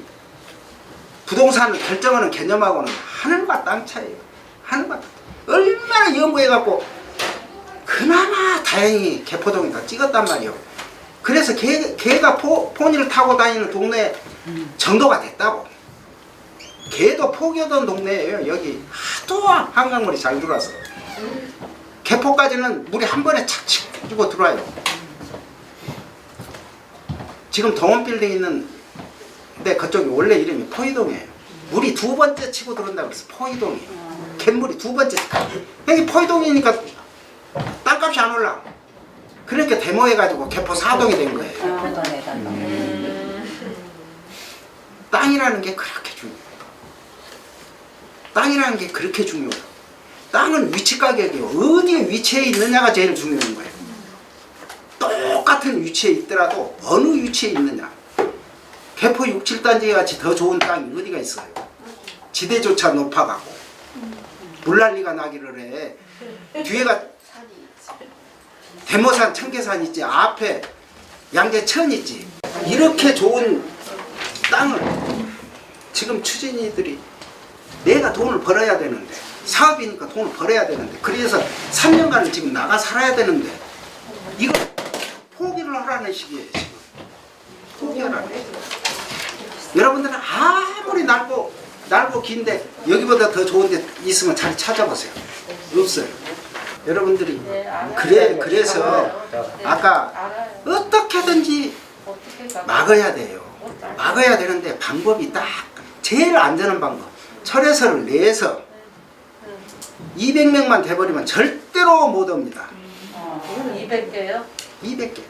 A: 부동산을 결정하는 개념하고는 하늘과 땅 차이예요. 하늘과 땅. 얼마나 연구해갖고 그나마 다행히 개포동에다 찍었단 말이에요. 그래서 개가 포니를 타고 다니는 동네 정도가 됐다고. 개도 포기하던 동네예요. 여기 하도 한강물이 잘 들어와서 개포까지는 물이 한 번에 착 치고 들어와요. 지금 동원빌딩 있는 데 그쪽이 원래 이름이 포이동이에요. 물이 두 번째 치고 들어온다고 그래서 포이동이에요. 갯물이 두 번째. 여기 포이동이니까 땅값이 안 올라. 그렇게 데모해가지고 개포 사동이 된 거예요. 땅이라는 게 그렇게 중요해요. 땅이라는 게 그렇게 중요해요. 땅은 위치 가격이에요. 어디에 위치해 있느냐가 제일 중요한 거예요. 똑같은 위치에 있더라도 어느 위치에 있느냐. 개포 6, 7단지 같이 더 좋은 땅이 어디가 있어요. 지대조차 높아가고 물난리가 나기를 해. 뒤에가 대모산, 청계산 있지. 앞에 양재천 있지. 이렇게 좋은 땅을 지금 추진이들이 내가 돈을 벌어야 되는데 사업이니까 돈을 벌어야 되는데 그래서 3년간을 지금 나가 살아야 되는데 이거 포기를 하라는 식이에요. 지금 포기하라는 식이에요. 여러분들은 아무리 날고 긴데 여기보다 더 좋은 데 있으면 잘 찾아보세요. 없어요. 여러분들이
G: 네, 알아요.
A: 그래서 아까
G: 알아요.
A: 어떻게든지
G: 어떻게
A: 막아야 돼요. 막아야 되는데 방법이 딱 제일 안전한 방법. 철회서를 내서 200명만 돼버리면 절대로 못 옵니다.
G: 200개요?
A: 200개.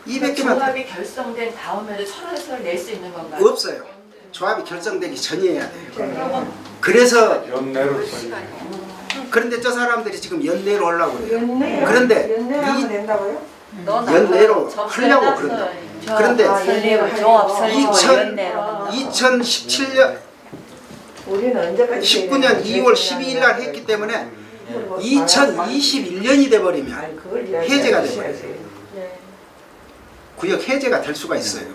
A: 200개만
F: 조합이 결성된 다음에도 철회서를 낼 수 있는 건가요?
A: 없어요. 조합이 결성되기 전이어야 돼요. 그래서
C: 연내로
A: 그런데 저 사람들이 지금 연내로 하려고 그래요.
B: 연내.
A: 그런데
B: 연내하면
A: 이
B: 된다고요?
A: 연내로 하려고 그런다. 그런데
B: 설립을
H: 조합 설립을
A: 2000
H: 연대로
A: 2017년
B: 우리는 언제까지
A: 19년 2월 12일 날 했기 때문에 2021년이 돼버리면 해제가 돼버려요.
G: 네.
A: 구역 해제가 될 수가 있어요.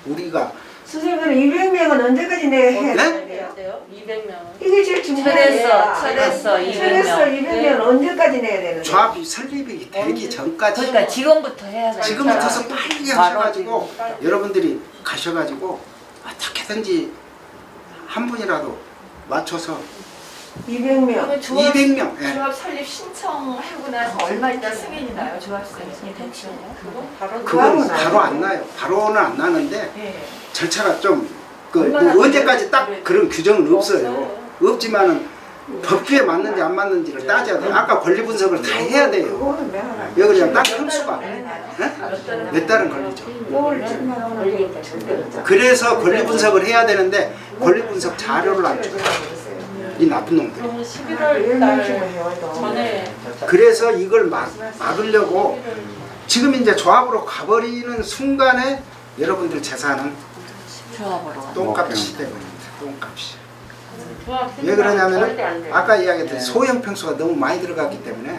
A: 우리가
B: 선생님 200명은 언제까지 내야 해?
A: 네?
G: 해야 돼요? 200명은?
B: 이게 제일 중요해요.
H: 철회서 200명.
B: 200명 언제까지 내야 되는 거예요?
A: 조합이 설립이 되기 전까지
H: 그러니까 지금부터 해야 돼.
A: 지금부터서 빨리 하셔가지고 여러분들이 가셔가지고 어떻게든지 한 분이라도 맞춰서
B: 200명.
F: 그러면 조합,
A: 200명 예.
F: 조합 설립 신청하고 나서 얼마 있다 승인이 나요? 조합생이 되시나요?
G: 그건 바로
A: 그건 바로 안 나요. 바로는 안 나는데
F: 예.
A: 절차가 좀
F: 얼마나
A: 언제까지 딱
F: 그래?
A: 그런 규정은 없어요. 없지만은 법규에 맞는지 안 맞는지를 따져야 돼요. 아까 권리 분석을 다 해야 돼요.
B: 그거는 내가
A: 여기 그냥 딱 흡수가
F: 몇
A: 몇 달은 걸리죠.
B: 6월쯤만 하면 절대
A: 그래서 권리 분석을 해야 되는데 권리 분석 자료를 안 줘요. 이 나쁜 놈들.
G: 그러면 11월 달
B: 1년씩은 해와도
G: 전에
A: 그래서 이걸 막으려고 지금 이제 조합으로 가버리는 순간에 여러분들 재산은
H: 조합으로.
A: 똥값이 되버립니다. 똥값이.
G: 조합
A: 왜 그러냐면은 아까 이야기했던 소형 평수가 너무 많이 들어갔기 때문에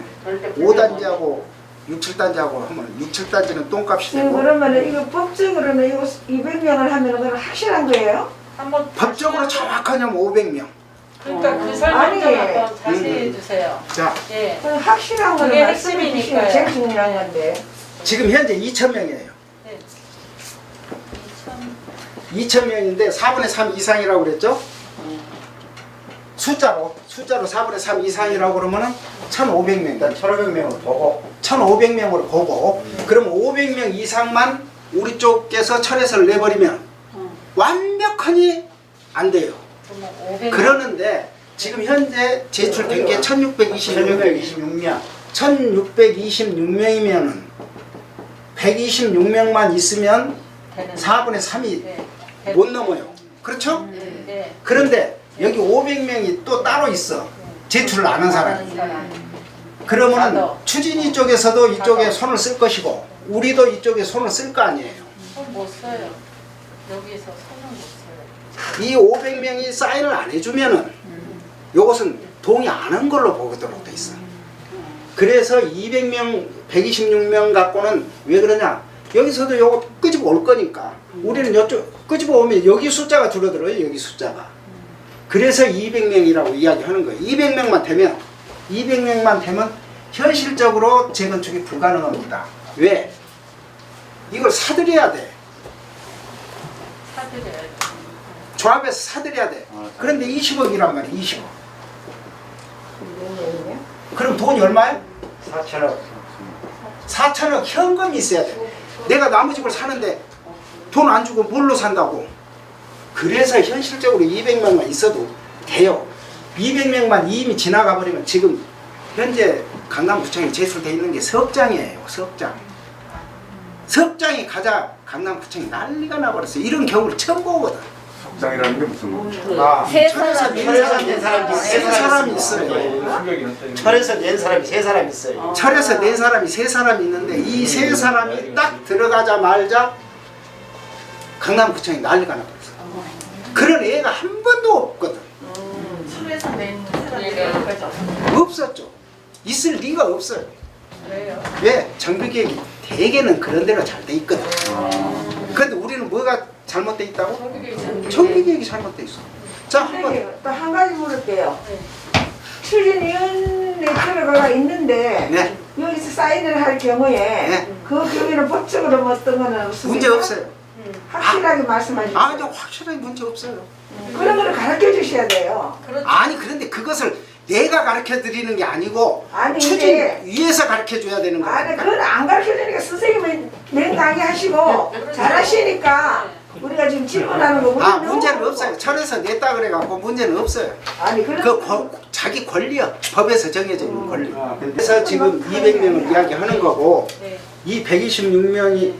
A: 5단지하고 6, 7단지하고 하면 6, 7단지는 똥값이
B: 지금
A: 되고
B: 그러면은 이거 법적으로는 이거 200명을 하면은 그건 확실한 거예요?
G: 한번
A: 법적으로 정확하냐면 500명.
G: 그러니까 그 설명 좀
B: 아니.
G: 한번 자세히 해주세요.
A: 자,
G: 예.
B: 그건 확실한 거는
G: 그게
B: 말씀해 주시면
G: 핵심이니까요.
B: 제일 중요한 건데.
A: 지금 현재 2,000명이에요.
G: 네.
A: 2,000명인데 4분의 3 이상이라고 그랬죠? 숫자로 4분의 3 이상이라고 그러면은 1,500명.
E: 일단 1,500명을 보고
A: 1,500명으로 보고 그럼 500명 이상만 우리 쪽에서 철회서를 내버리면 완벽하니 안 돼요.
G: 그러면 500.
A: 그러는데 지금 현재 제출된 게 1,626명. 1,626명이면은 126명만 있으면
G: 되는
A: 4분의 3이
G: 네.
A: 못 넘어요. 그렇죠?
G: 네.
A: 그런데 여기 500명이 또 따로 있어. 제출을 안 한 사람이. 그러면은
G: 나도.
A: 추진이 쪽에서도 이쪽에
G: 나도.
A: 손을 쓸 것이고 우리도 이쪽에 손을 쓸 거 아니에요.
G: 손못 써요. 여기서 손은 못 써요.
A: 이 500명이 사인을 안 해주면은 요것은 동의 안 한 걸로 보도록 돼 있어요. 그래서 200명, 126명 갖고는 왜 그러냐? 여기서도 요거 끄집어 올 거니까 우리는 이쪽 끄집어 오면 여기 숫자가 줄어들어요. 여기 숫자가. 그래서 200명이라고 이야기하는 거예요. 200명만 되면 현실적으로 재건축이 불가능합니다. 왜? 이걸 사들여야 돼.
G: 사드려요.
A: 조합에서 사들여야 돼. 그런데 20억이란 말이야. 20억.
B: 200명이요?
A: 그럼 돈이 얼마야?
E: 4,000억
A: 4천억 현금이 있어야 돼. 내가 나무 집을 사는데 돈 안 주고 뭘로 산다고? 그래서 현실적으로 200명만 있어도 돼요. 200명만 이미 지나가 버리면 지금 현재 강남구청에 제출돼 있는 게 석장이에요. 석장. 석장이 가자 강남구청이 난리가 나버렸어요. 이런 경우를 처음 보거든.
C: 석장이라는 게 무슨 거죠?
E: 아,
H: 세
E: 철에서
H: 사람이
E: 낸 사람이
A: 세 사람이 있어요.
E: 철에서 낸 사람이 세 사람이 있어요.
A: 철에서 네 사람이 세 사람이 있는데 이 세 사람이 딱 들어가자마자 강남구청이 난리가 나버렸어. 그런 애가 한 번도 없거든.
F: 술에서 낸 사람이 여기까지 없어요.
A: 없었죠. 있을 리가 없어요.
F: 그래요?
A: 왜? 정비계획이 대개는 그런 대로 잘 돼 있거든. 근데 우리는 뭐가 잘못돼 있다고? 정비계획이 잘못돼 있어. 자, 한번
B: 선생님 또 한 가지 물을게요. 추진위원회 들어가 있는데
A: 네.
B: 여기서 사인을 할 경우에
A: 네.
B: 그 경우에는 법적으로 뭐 어떤 거는 없습니까?
A: 문제 없어요.
B: 확실하게 말씀해 주세요.
A: 아주 확실하게 문제 없어요.
B: 그런 거를 가르쳐 주셔야 돼요.
A: 아니 그런데 그것을 내가 가르쳐 드리는 게 아니고
B: 아니,
A: 추진
B: 근데-
A: 위에서 가르쳐 줘야 되는 거야.
B: 아니 그건 안 가르쳐 주니까 선생님이 맹강의 하시고 잘하시니까 우리가 지금 질문하는 거
A: 아
B: 우리는
A: 문제는
B: 너무-
A: 없어요. 철에서 냈다 그래갖고 문제는 없어요.
B: 아니 그런
A: 그 자기 권리야. 법에서 정해져 있는 권리.
E: 아, 근데
A: 그래서 지금 200명을 이야기하는 거고
G: 네.
A: 이 126명이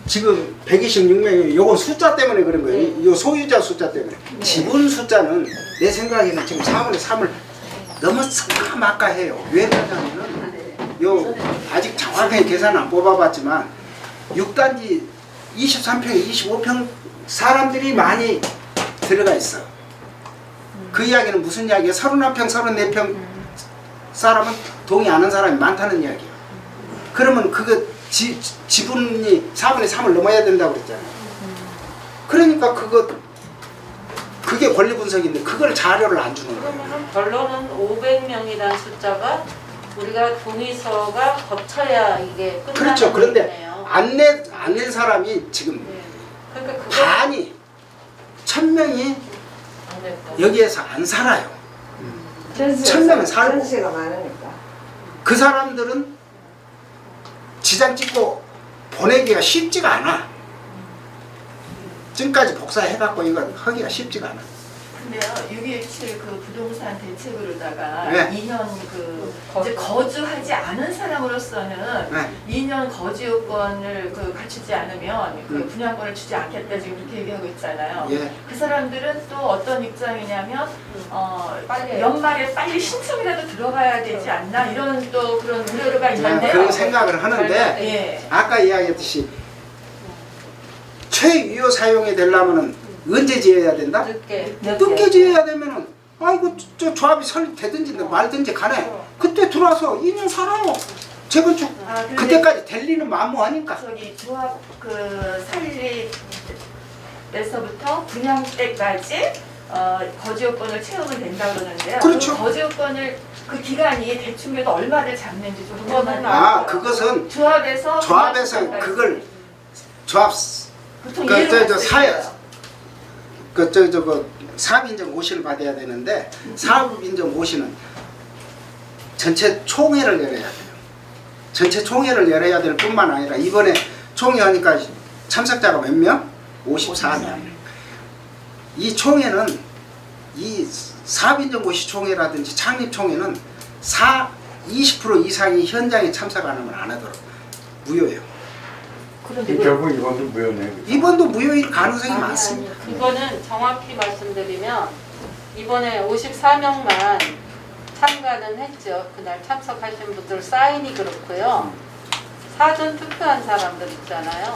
A: 지금 126명이 요건 숫자 때문에 그런 거예요. 요 소유자 숫자 때문에. 지분 숫자는 내 생각에는 지금 4분의 3을 너무 까맣까해요. 왜 그러냐면은 요 아직 정확하게 계산 안 뽑아봤지만 6단지 23평에 25평 사람들이 많이 들어가 있어. 그 이야기는 무슨 이야기야? 31평, 34평 사람은 동의 안 하는 사람이 많다는 이야기야. 그러면 그거 지분이 4분의 3을 넘어야 된다고 그랬잖아요. 그러니까 그게 권리 분석인데 그걸 자료를 안 주는 거예요.
G: 그러면은 결론은 500명이라는 숫자가 우리가 동의서가 거쳐야 이게 끝나는
A: 그렇죠. 그런데
G: 얘기네요.
A: 안 낸 사람이 지금
G: 네. 그러니까 그거
A: 반이 1000명이
G: 안 됐다.
A: 여기에서 안 살아요.
B: 전세가,
A: 천명은 살고.
B: 전세가 많으니까.
A: 그 사람들은 지장 찍고 보내기가 쉽지가 않아. 지금까지 복사해갖고 이거 하기가 쉽지가 않아.
F: 근데요, 6.17 그 부동산 대책으로다가
A: 네.
F: 2년 그 이제 거주하지 않은 사람으로서는
A: 네.
F: 2년 거주 요건을 그 갖추지 않으면 그
A: 음.
F: 분양권을 주지 않겠다 지금 그렇게 얘기하고 있잖아요.
A: 예.
F: 그 사람들은 또 어떤 입장이냐면
G: 빨리
F: 연말에 빨리 신청이라도 들어가야 되지 않나 이런 또 그런 우려가 있는데
A: 그런 생각을 하는데
F: 예.
A: 아까 이야기했듯이 최유효 사용이 되려면은 언제 지어야 된다? 늦게 지어야 되면은 아이고 저 조합이 설립되든지 말든지 간에 그때 들어와서 2년 살아요. 재건축
F: 근데
A: 그때까지 될 리는 만무하니까.
F: 저기 조합 그 설립에서부터 분양 때까지 거주 요건을 채우면 된다 그러는데요.
A: 그렇죠.
F: 그 거주 요건을 그 기간이 대충 해도 얼마를 잡는지 좀
G: 그거는
A: 아 그것은
F: 조합에서
A: 그걸 조합
F: 보통
A: 그
F: 이해를
A: 저
F: 할 수
A: 사회
F: 있어요.
A: 그 사업인정 5시를 받아야 되는데 사업인정 5시는 전체 총회를 열어야 돼요. 전체 총회를 열어야 될 뿐만 아니라 이번에 총회하니까 참석자가 몇 명? 54명. 이 총회는 이 사업인정 5시 총회라든지 창립 총회는 20% 이상이 현장에 참석 안 하면 안 하도록 무효예요.
F: 그런데
C: 결국 이번도 무효네.
A: 이번도 무효일 가능성이 많습니다.
G: 이거는 정확히 말씀드리면 이번에 54명만 참가는 했죠. 그날 참석하신 분들 사인이 그렇고요. 사전 투표한 사람들 있잖아요.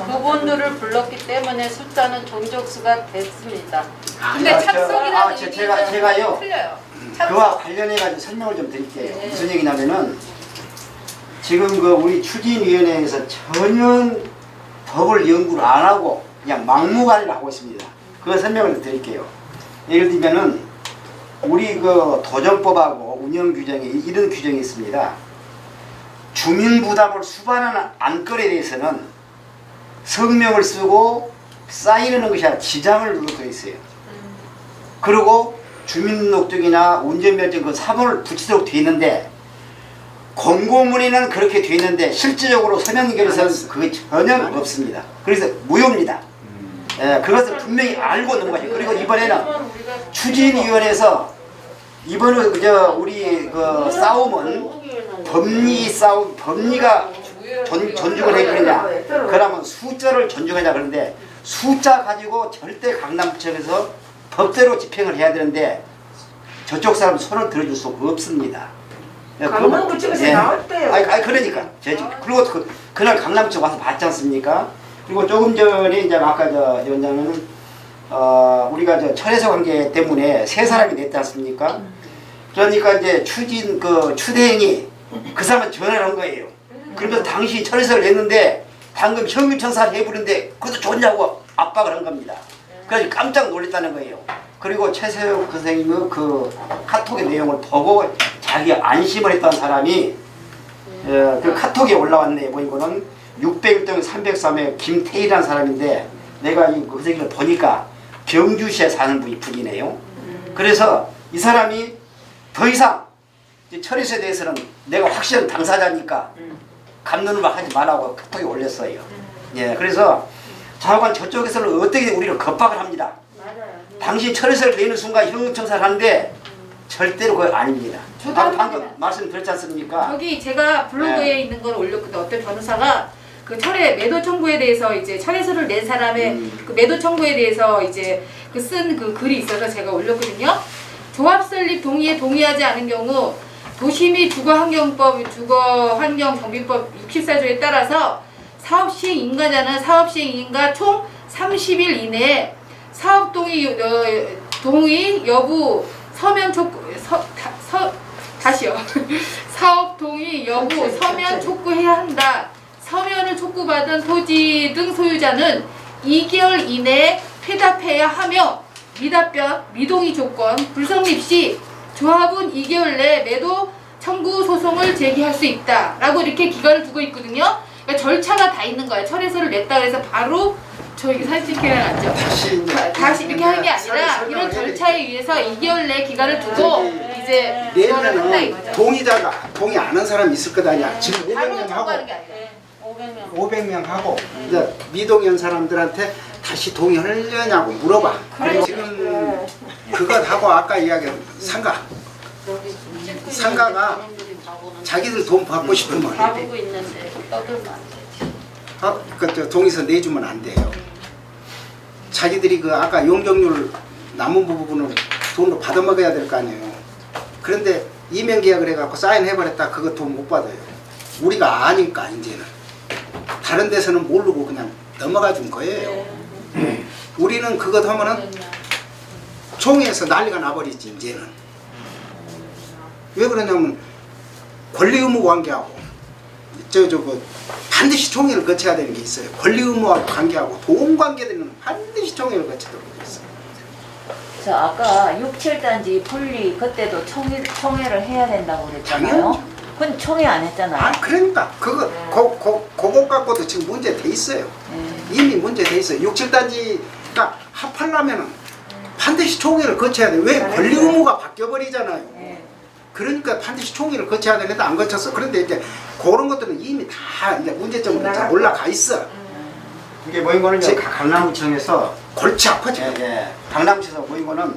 G: 그분들을 불렀기 때문에 숫자는 종족수가 됐습니다.
E: 근데
G: 참석이라는
E: 제가요
G: 틀려요.
E: 그와 관련해가지고 설명을 좀 드릴게요.
G: 네.
E: 무슨 얘기냐면은 지금 그 우리 추진위원회에서 전혀 법을 연구를 안 하고 그냥 막무가내로 하고 있습니다. 그 설명을 드릴게요. 예를 들면은 우리 그 도정법하고 운영규정에 이런 규정이 있습니다. 주민부담을 수반하는 안건에 대해서는 성명을 쓰고 사인하는 것이 아니라 지장을 눌러 돼 있어요. 그리고 주민등록증이나 운전면허증 그 사본을 붙이도록 돼 있는데 공고문에는 그렇게 돼 있는데 실질적으로 서명결에서는 그게 전혀 없습니다. 그래서 무효입니다. 예, 그것을 분명히 알고 있는 거죠. 그리고 이번에는 추진위원회에서 이번에 그저 우리 그 싸움은 법리가 존중을 해버리냐, 그러면 숫자를 존중하자 그러는데 숫자 가지고 절대 강남구청에서 법대로 집행을 해야 되는데 저쪽 사람 손을 들어줄 수가 없습니다.
B: 강남구청에서
E: 예.
B: 나올 때요.
E: 아니 그러니까 그리고 그날 강남구청 와서 봤지 않습니까? 그리고 조금 전에 이제 아까 저 위원장은 우리가 저 철회소 관계 때문에 세 사람이 냈지 않습니까? 그러니까 이제 추대행이 그 사람한테 전화를 한 거예요. 그러면서 당신이 철회소를 냈는데 방금 현금 청사를 해버렸는데 그것도 좋냐고 압박을 한 겁니다. 그래서 깜짝 놀랐다는 거예요. 그리고 최세욱 선생님의 그 카톡의 내용을 보고 자기가 안심을 했던 사람이 그 카톡에 올라왔네. 보이고는 601동 303의 김태희라는 사람인데 내가 이 선생님을 보니까 경주시에 사는 분이네요. 그래서 이 사람이 더 이상 철회소에 대해서는 내가 확실한 당사자니까 감론을 하지 말라고 카톡에 올렸어요. 예, 그래서 좌우간 저쪽에서는 어떻게 우리를 겁박을 합니다. 당신 철회소를 내는 순간 현금청사를 하는데 절대로 그거 아닙니다. 방금 말씀드렸지 않습니까?
I: 저기 제가 블로그에 있는 걸 올렸거든요. 어떤 변호사가 그 철회 매도 청구에 대해서 이제 철회소를 낸 사람의 그 매도 청구에 대해서 이제 그 쓴 그 글이 있어서 제가 올렸거든요. 조합 설립 동의에 동의하지 않은 경우 도시및 주거환경정비법 64조에 따라서 사업시행 인가자는 사업시행 인가 총 30일 이내에 사업 동의 여부 서면 촉구 다시요. 사업 동의 여부 서면 촉구해야 한다. 서면을 촉구받은 토지 등 소유자는 2개월 이내에 회답해야 하며 미답변, 미동의 조건 불성립 시 조합은 2개월 내에 매도 청구 소송을 제기할 수 있다 라고 이렇게 기간을 두고 있거든요. 그러니까 절차가 다 있는 거예요. 철회소를 냈다 그래서 바로 저기 사진 찍혀놨죠. 다시 이렇게 하는 게 아니라 이런 절차에 의해서 2개월 내 기간을 두고 이제
A: 내면은 동의 안 한 사람이 있을 것 아니야. 지금
I: 바로
A: 500명 하고
I: 청구하는 게 아니라
A: 500명 하고 이제 미동의원 사람들한테 다시 동의하려냐고 물어봐. 그리고 지금 그것하고 아까 이야기한 상가가 자기들 돈 받고 싶으면
G: 가보고 있는데 떠들면 안 되지.
A: 그 동의서 내주면 안 돼요. 자기들이 그 아까 용적률 남은 부분을 돈으로 받아 먹어야 될 거 아니에요. 그런데 이면 계약을 해갖고 사인해버렸다 그거 돈 못 받아요. 우리가 아니까 이제는 다른 데서는 모르고 그냥 넘어가 준 거예요. 우리는 그것 하면은 총회에서 난리가 나버리지 이제는. 왜 그러냐면 권리 의무 관계하고 그 반드시 총회를 거쳐야 되는 게 있어요. 권리 의무와 관계하고 돈 관계들은 반드시 총회를 거치도록 돼 있어요.
H: 저 아까 6, 7단지 분리 그때도 총회를 해야 된다고 그랬잖아요.
A: 당연하죠.
H: 그건 총회 안 했잖아요.
A: 그러니까 그거 갖고도 지금 문제 돼 있어요. 이미 문제 돼 있어요. 6, 7단지가 합하려면은 반드시 총회를 거쳐야 돼. 왜 권리 의무가 바뀌어 버리잖아요. 그러니까 반드시 총회를 거쳐야 되는데 안 거쳤어. 그런데 이제 그런 것들은 이미 다 이제 문제점으로 다 올라가 있어.
E: 이게 모인 거는 이제 강남구청에서
A: 골치 아파지.
E: 예, 강남구청에서 모인 거는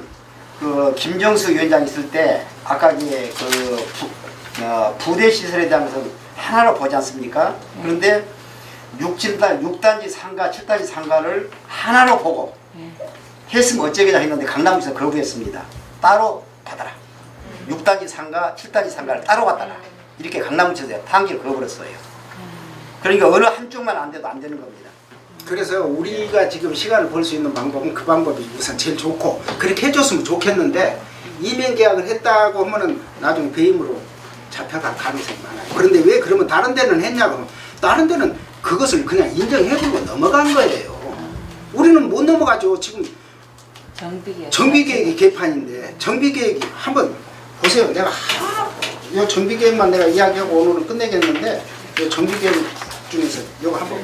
E: 그 김정수 위원장 있을 때 아까 이제 그 부대 시설에 대한 것은 하나로 보지 않습니까? 그런데 6단지 상가, 7단지 상가를 하나로 보고 했으면 어쩌겠냐 했는데 강남구에서 거부했습니다. 따로 받아라. 6단지 상가, 7단지 상가를 따로 받아라. 이렇게 강남구에서 판결을 거부했어요. 그러니까 어느 한쪽만 안 돼도 안 되는 겁니다.
A: 그래서 우리가 지금 시간을 벌 수 있는 방법은 그 방법이 우선 제일 좋고 그렇게 해줬으면 좋겠는데 이면 계약을 했다고 하면은 나중에 배임으로 잡혀갈 가능성이 많아요. 그런데 왜 그러면 다른 데는 했냐고? 다른 데는 그것을 그냥 인정해주고 넘어간 거예요. 우리는 못 넘어가죠. 지금 정비계획이 개판인데 정비계획이 한번 보세요. 내가 이 정비계획만 내가 이야기하고 오늘은 끝내겠는데 이 정비계획 중에서 이거 한번